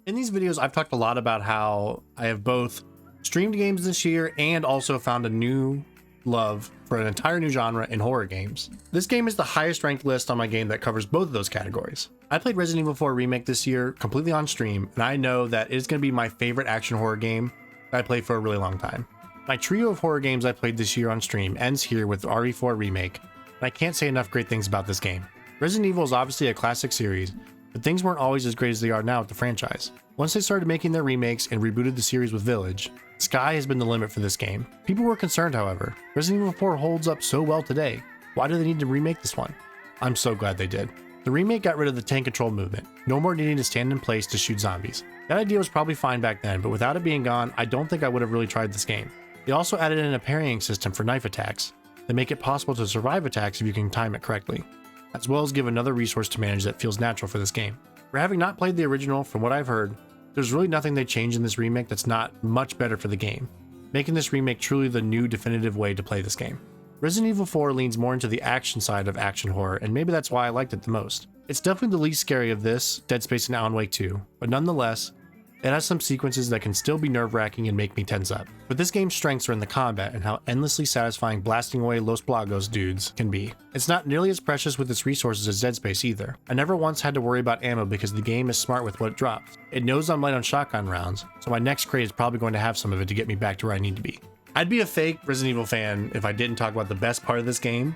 In these videos, I've talked a lot about how I have both streamed games this year and also found a new love for an entire new genre in horror games. This game is the highest ranked list on my game that covers both of those categories. I played Resident Evil 4 Remake this year completely on stream, and I know that it is going to be my favorite action horror game that I played for a really long time. My trio of horror games I played this year on stream ends here with RE4 Remake, and I can't say enough great things about this game. Resident Evil is obviously a classic series, but things weren't always as great as they are now with the franchise. Once they started making their remakes and rebooted the series with Village, sky has been the limit for this game. People were concerned, however. Resident Evil 4 holds up so well today. Why do they need to remake this one? I'm so glad they did. The remake got rid of the tank control movement. No more needing to stand in place to shoot zombies. That idea was probably fine back then, but without it being gone, I don't think I would have really tried this game. They also added in a parrying system for knife attacks that make it possible to survive attacks if you can time it correctly, as well as give another resource to manage that feels natural for this game. For having not played the original, from what I've heard, there's really nothing they changed in this remake that's not much better for the game, making this remake truly the new definitive way to play this game. Resident Evil 4 leans more into the action side of action horror, and maybe that's why I liked it the most. It's definitely the least scary of this, Dead Space and Alan Wake 2, but nonetheless, it has some sequences that can still be nerve-wracking and make me tense up. But this game's strengths are in the combat and how endlessly satisfying blasting away Los Blagos dudes can be. It's not nearly as precious with its resources as Dead Space either. I never once had to worry about ammo because the game is smart with what it drops. It knows I'm light on shotgun rounds, so my next crate is probably going to have some of it to get me back to where I need to be. I'd be a fake Resident Evil fan if I didn't talk about the best part of this game,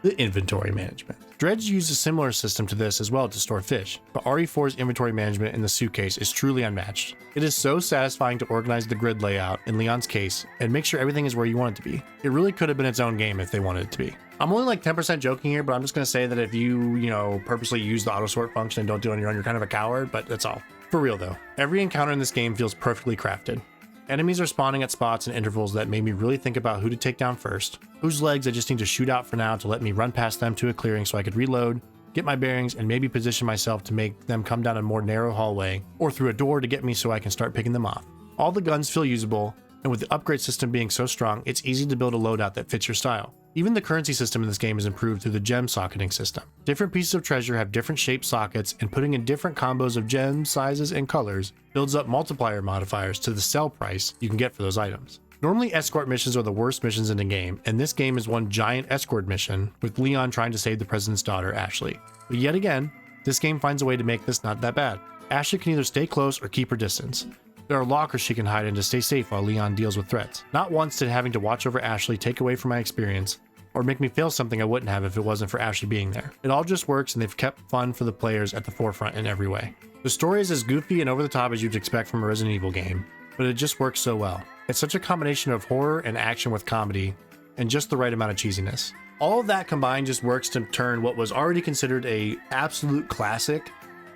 the inventory management. Dredge used a similar system to this as well to store fish, but RE4's inventory management in the suitcase is truly unmatched. It is so satisfying to organize the grid layout in Leon's case and make sure everything is where you want it to be. It really could have been its own game if they wanted it to be. I'm only like 10% joking here, but I'm just going to say that if you purposely use the auto sort function and don't do it on your own, you're kind of a coward, but that's all. For real though, every encounter in this game feels perfectly crafted. Enemies are spawning at spots and intervals that made me really think about who to take down first, whose legs I just need to shoot out for now to let me run past them to a clearing so I could reload, get my bearings, and maybe position myself to make them come down a more narrow hallway, or through a door to get me so I can start picking them off. All the guns feel usable, and with the upgrade system being so strong, it's easy to build a loadout that fits your style. Even the currency system in this game is improved through the gem socketing system. Different pieces of treasure have different shaped sockets, and putting in different combos of gem sizes and colors builds up multiplier modifiers to the sell price you can get for those items. Normally escort missions are the worst missions in the game, and this game is one giant escort mission with Leon trying to save the president's daughter, Ashley. But yet again, this game finds a way to make this not that bad. Ashley can either stay close or keep her distance. There are lockers she can hide in to stay safe while Leon deals with threats. Not once did having to watch over Ashley take away from my experience or make me feel something I wouldn't have if it wasn't for Ashley being there. It all just works, and they've kept fun for the players at the forefront in every way. The story is as goofy and over the top as you'd expect from a Resident Evil game, but it just works so well. It's such a combination of horror and action with comedy, and just the right amount of cheesiness. All of that combined just works to turn what was already considered a absolute classic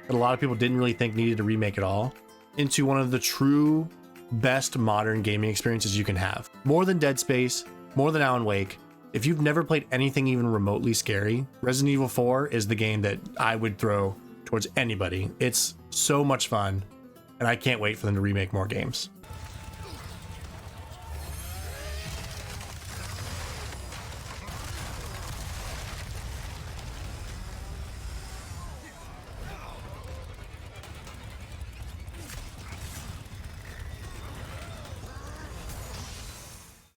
that a lot of people didn't really think needed a remake at all, into one of the true best modern gaming experiences you can have. More than Dead Space, more than Alan Wake. If you've never played anything even remotely scary, Resident Evil 4 is the game that I would throw towards anybody. It's so much fun, and I can't wait for them to remake more games.